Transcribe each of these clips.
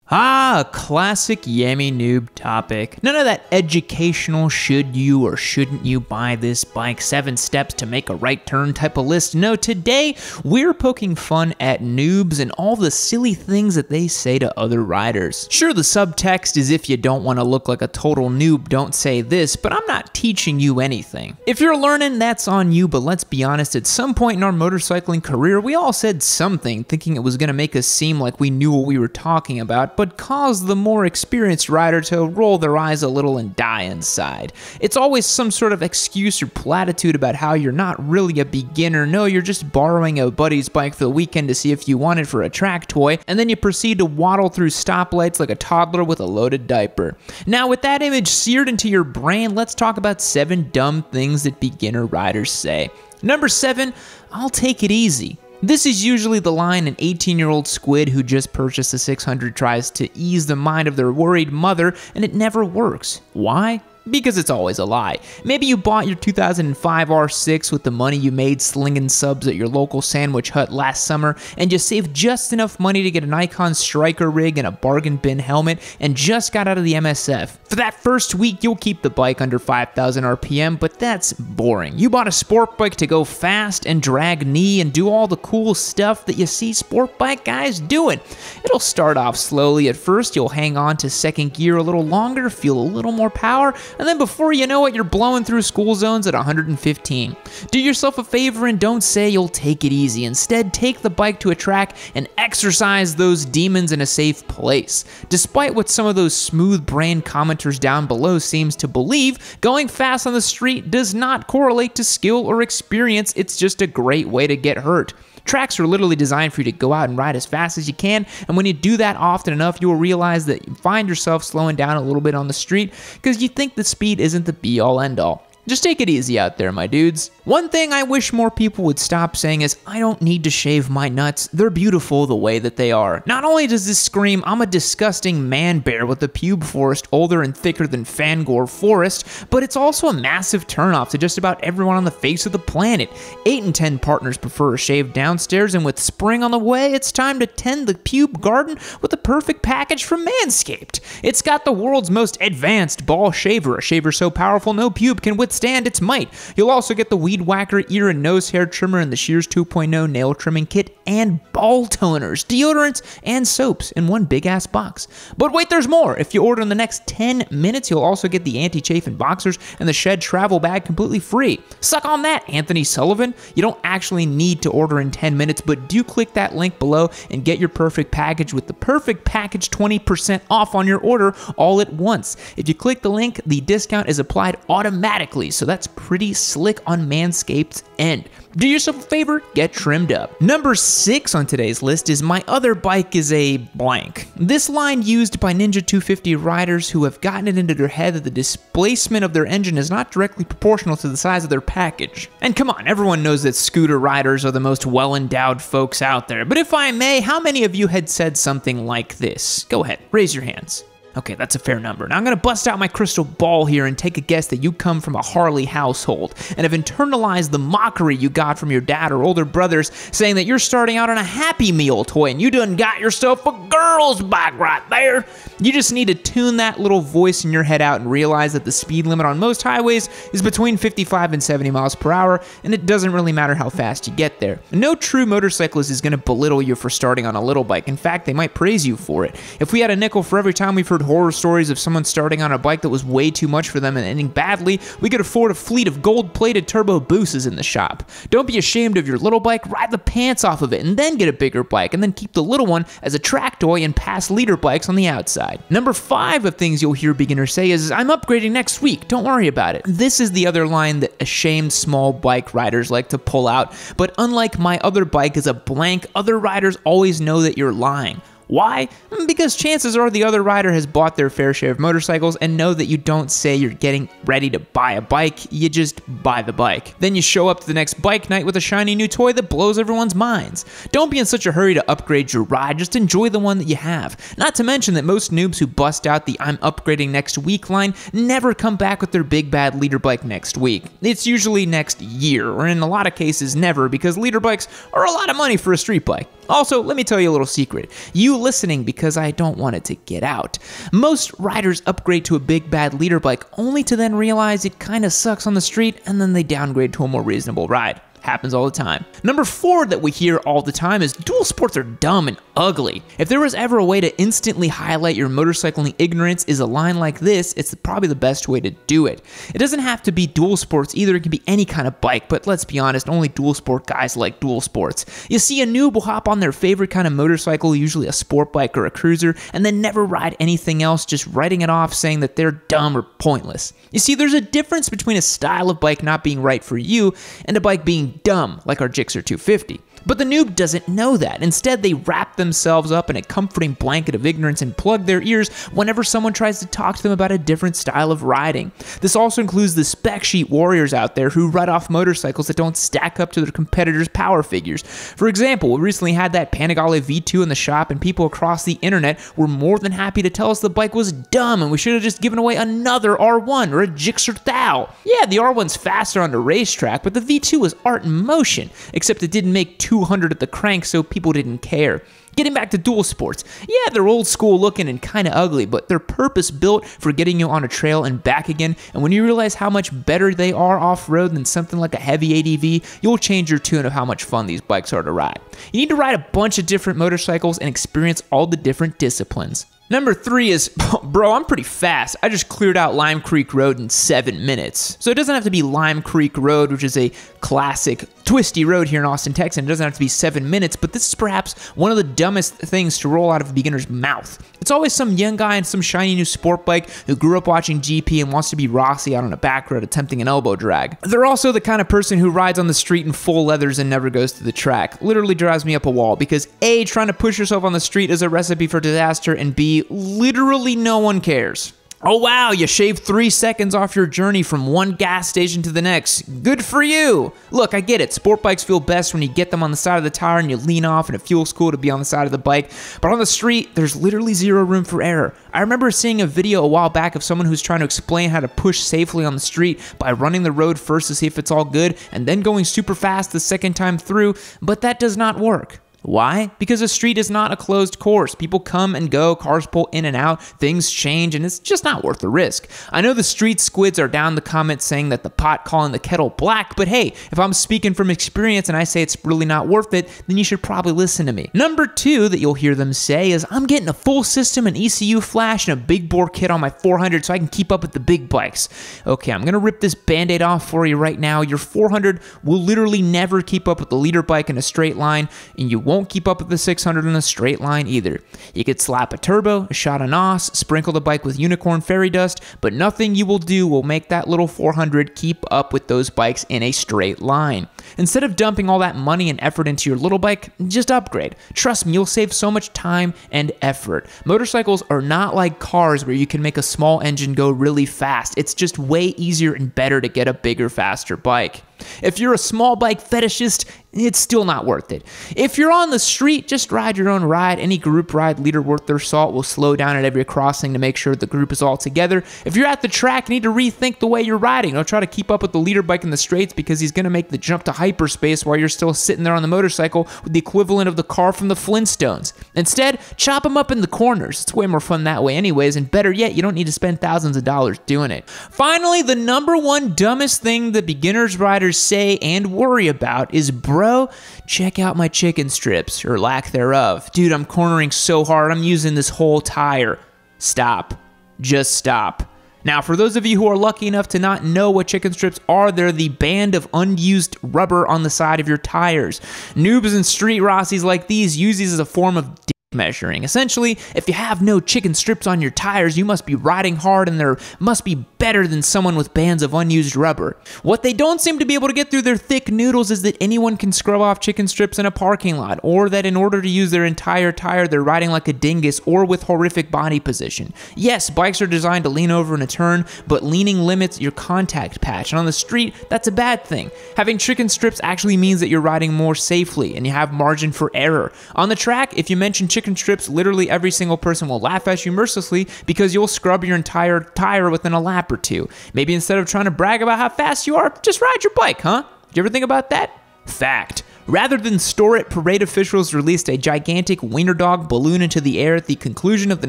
Ah, a classic Yammie noob topic. None of that educational should you or shouldn't you buy this bike, 7 steps to make a right turn type of list. No, today we're poking fun at noobs and all the silly things that they say to other riders. Sure, the subtext is if you don't want to look like a total noob, don't say this, but I'm not teaching you anything. If you're learning, that's on you, but let's be honest, at some point in our motorcycling career, we all said something thinking it was going to make us seem like we knew what we were talking about, but cause the more experienced rider to roll their eyes a little and die inside. It's always some sort of excuse or platitude about how you're not really a beginner. No, you're just borrowing a buddy's bike for the weekend to see if you want it for a track toy, and then you proceed to waddle through stoplights like a toddler with a loaded diaper. Now, with that image seared into your brain, let's talk about 7 dumb things that beginner riders say. Number 7, I'll take it easy. This is usually the line an 18-year-old squid who just purchased a 600 tries to ease the mind of their worried mother, and it never works. Why? Because it's always a lie. Maybe you bought your 2005 R6 with the money you made slinging subs at your local sandwich hut last summer, and you saved just enough money to get an Icon striker rig and a bargain bin helmet, and just got out of the MSF. For that first week, you'll keep the bike under 5,000 RPM, but that's boring. You bought a sport bike to go fast and drag knee and do all the cool stuff that you see sport bike guys doing. It'll start off slowly at first, you'll hang on to second gear a little longer, feel a little more power, and then before you know it, you're blowing through school zones at 115. Do yourself a favor and don't say you'll take it easy. Instead, take the bike to a track and exercise those demons in a safe place. Despite what some of those smooth-brained commenters down below seems to believe, going fast on the street does not correlate to skill or experience. It's just a great way to get hurt. Tracks are literally designed for you to go out and ride as fast as you can, and when you do that often enough, you will realize that you find yourself slowing down a little bit on the street because you think the speed isn't the be-all, end-all. Just take it easy out there, my dudes. One thing I wish more people would stop saying is, I don't need to shave my nuts. They're beautiful the way that they are. Not only does this scream, I'm a disgusting man-bear with a pube forest older and thicker than Fangor Forest, but it's also a massive turnoff to just about everyone on the face of the planet. 8 in 10 partners prefer a shave downstairs, and with spring on the way, it's time to tend the pube garden with the perfect package from Manscaped. It's got the world's most advanced ball shaver, a shaver so powerful no pube can withstand its might. You'll also get the Weed Whacker ear and nose hair trimmer and the Shears 2.0 nail trimming kit and ball toners, deodorants, and soaps in one big-ass box. But wait, there's more! If you order in the next 10 minutes, you'll also get the anti-chafing boxers and the Shed travel bag completely free. Suck on that, Anthony Sullivan! You don't actually need to order in 10 minutes, but do click that link below and get your perfect package with the perfect package 20% off on your order all at once. If you click the link, the discount is applied automatically, so that's pretty slick on Manscaped's end. Do yourself a favor, get trimmed up. Number 6 on today's list is my other bike is a blank. This line used by Ninja 250 riders who have gotten it into their head that the displacement of their engine is not directly proportional to the size of their package. And come on, everyone knows that scooter riders are the most well-endowed folks out there, but if I may, how many of you had said something like this? Go ahead, raise your hands. Okay, that's a fair number. Now I'm gonna bust out my crystal ball here and take a guess that you come from a Harley household and have internalized the mockery you got from your dad or older brothers saying that you're starting out on a Happy Meal toy and you done got yourself a girl's bike right there. You just need to tune that little voice in your head out and realize that the speed limit on most highways is between 55 and 70 miles per hour, and it doesn't really matter how fast you get there. No true motorcyclist is gonna belittle you for starting on a little bike. In fact, they might praise you for it. If we had a nickel for every time we've heard horror stories of someone starting on a bike that was way too much for them and ending badly, we could afford a fleet of gold-plated Turbo Busas in the shop. Don't be ashamed of your little bike, ride the pants off of it, and then get a bigger bike, and then keep the little one as a track toy and pass leader bikes on the outside. Number 5 of things you'll hear beginners say is, I'm upgrading next week, don't worry about it. This is the other line that ashamed small bike riders like to pull out, but unlike my other bike is a blank, other riders always know that you're lying. Why? Because chances are the other rider has bought their fair share of motorcycles and know that you don't say you're getting ready to buy a bike, you just buy the bike. Then you show up to the next bike night with a shiny new toy that blows everyone's minds. Don't be in such a hurry to upgrade your ride, just enjoy the one that you have. Not to mention that most noobs who bust out the I'm upgrading next week line never come back with their big bad leader bike next week. It's usually next year, or in a lot of cases never, because leader bikes are a lot of money for a street bike. Also, let me tell you a little secret. You listening because I don't want it to get out. Most riders upgrade to a big bad leader bike only to then realize it kinda sucks on the street and then they downgrade to a more reasonable ride. Happens all the time. Number 4 that we hear all the time is dual sports are dumb and ugly. If there was ever a way to instantly highlight your motorcycling ignorance is a line like this, it's probably the best way to do it. It doesn't have to be dual sports either, it can be any kind of bike, but let's be honest, only dual sport guys like dual sports. You see a noob will hop on their favorite kind of motorcycle, usually a sport bike or a cruiser, and then never ride anything else, just writing it off saying that they're dumb or pointless. You see, there's a difference between a style of bike not being right for you and a bike being dumb, like our Gixxer 250. But the noob doesn't know that. Instead, they wrap themselves up in a comforting blanket of ignorance and plug their ears whenever someone tries to talk to them about a different style of riding. This also includes the spec sheet warriors out there who ride off motorcycles that don't stack up to their competitors' power figures. For example, we recently had that Panigale V2 in the shop and people across the internet were more than happy to tell us the bike was dumb and we should have just given away another R1 or a Gixxer Thou. Yeah, the R1's faster on the racetrack, but the V2 was art in motion, except it didn't make 200 at the crank, so people didn't care. Getting back to dual sports, yeah, they're old school looking and kind of ugly, but they're purpose built for getting you on a trail and back again, and when you realize how much better they are off-road than something like a heavy ADV, you'll change your tune of how much fun these bikes are to ride. You need to ride a bunch of different motorcycles and experience all the different disciplines. Number 3 is, bro, I'm pretty fast. I just cleared out Lime Creek Road in 7 minutes. So it doesn't have to be Lime Creek Road, which is a classic twisty road here in Austin, Texas. It doesn't have to be 7 minutes, but this is perhaps one of the dumbest things to roll out of a beginner's mouth. It's always some young guy in some shiny new sport bike who grew up watching GP and wants to be Rossi out on a back road attempting an elbow drag. They're also the kind of person who rides on the street in full leathers and never goes to the track. Literally drives me up a wall because A, trying to push yourself on the street is a recipe for disaster, and B, literally no one cares. Oh wow, you shaved 3 seconds off your journey from one gas station to the next. Good for you. Look, I get it. Sport bikes feel best when you get them on the side of the tire and you lean off and it feels cool to be on the side of the bike. But on the street, there's literally zero room for error. I remember seeing a video a while back of someone who's trying to explain how to push safely on the street by running the road first to see if it's all good and then going super fast the second time through, but that does not work. Why? Because a street is not a closed course. People come and go, cars pull in and out, things change, and it's just not worth the risk. I know the street squids are down in the comments saying that the pot calling the kettle black, but hey, if I'm speaking from experience and I say it's really not worth it, then you should probably listen to me. Number 2 that you'll hear them say is, I'm getting a full system, an ECU flash, and a big bore kit on my 400 so I can keep up with the big bikes. Okay, I'm gonna rip this band-aid off for you right now. Your 400 will literally never keep up with the leader bike in a straight line, and you won't keep up with the 600 in a straight line either. You could slap a turbo, a shot of NOS, sprinkle the bike with unicorn fairy dust, but nothing you will do will make that little 400 keep up with those bikes in a straight line. Instead of dumping all that money and effort into your little bike, just upgrade. Trust me, you'll save so much time and effort. Motorcycles are not like cars where you can make a small engine go really fast. It's just way easier and better to get a bigger, faster bike. If you're a small bike fetishist, it's still not worth it. If you're on the street, just ride your own ride. Any group ride leader worth their salt will slow down at every crossing to make sure the group is all together. If you're at the track, you need to rethink the way you're riding. Don't try to keep up with the leader bike in the straights because he's going to make the jump to hyperspace while you're still sitting there on the motorcycle with the equivalent of the car from the Flintstones. Instead, chop him up in the corners. It's way more fun that way anyways, and better yet, you don't need to spend thousands of dollars doing it. Finally, the number 1 dumbest thing that beginners riders say and worry about is, bro, check out my chicken strips, or lack thereof. Dude, I'm cornering so hard, I'm using this whole tire. Stop. Just stop. Now, for those of you who are lucky enough to not know what chicken strips are, they're the band of unused rubber on the side of your tires. Noobs and street Rossis like these use these as a form of measuring. Essentially, if you have no chicken strips on your tires, you must be riding hard and there must be better than someone with bands of unused rubber. What they don't seem to be able to get through their thick noodles is that anyone can scrub off chicken strips in a parking lot, or that in order to use their entire tire, they're riding like a dingus or with horrific body position. Yes, bikes are designed to lean over in a turn, but leaning limits your contact patch, and on the street, that's a bad thing. Having chicken strips actually means that you're riding more safely and you have margin for error. On the track, if you mention chicken strips, literally every single person will laugh at you mercilessly because you'll scrub your entire tire within a lap or two. Maybe instead of trying to brag about how fast you are, just ride your bike, huh? Did you ever think about that? Fact. Rather than store it, parade officials released a gigantic wiener dog balloon into the air at the conclusion of the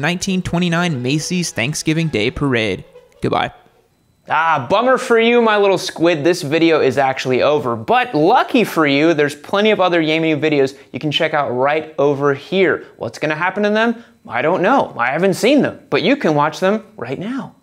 1929 Macy's Thanksgiving Day Parade. Goodbye. Ah, bummer for you, my little squid. This video is actually over, but lucky for you, there's plenty of other Yammie Noob videos you can check out right over here. What's gonna happen to them? I don't know. I haven't seen them, but you can watch them right now.